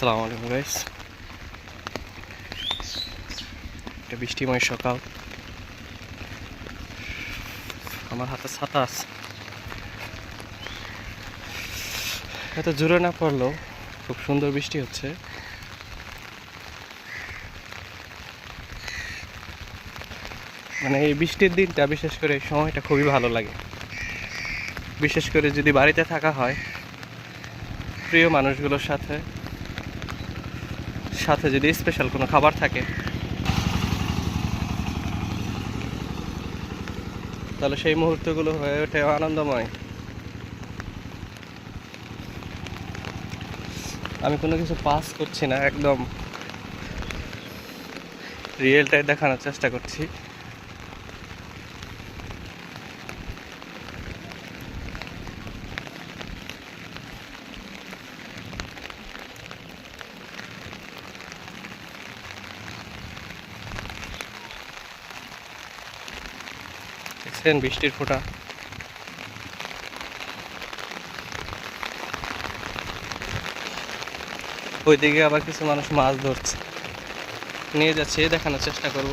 আসসালামু আলাইকুম গাইস। একটা বৃষ্টিময় সকাল, আমার হাতে ছাতা আছে। এত জোরে না পড়লেও খুব সুন্দর বৃষ্টি হচ্ছে। মানে এই বৃষ্টির দিনটা, বিশেষ করে এই সময়টা খুবই ভালো লাগে। বিশেষ করে যদি বাড়িতে থাকা হয় প্রিয় মানুষগুলোর সাথে, সাথে যদি স্পেশাল কোনো খাবার থাকে, তাহলে সেই মুহূর্তগুলো হয়ে ওঠে আনন্দময়। আমি কোনো কিছু পাস করছি না, একদম রিয়েলটাই দেখানোর চেষ্টা করছি। দেখছেন বৃষ্টির ফোঁটা, ওইদিকে আবার কিছু মানুষ মাছ ধরছে, নিয়ে যাচ্ছে, দেখানোর চেষ্টা করব।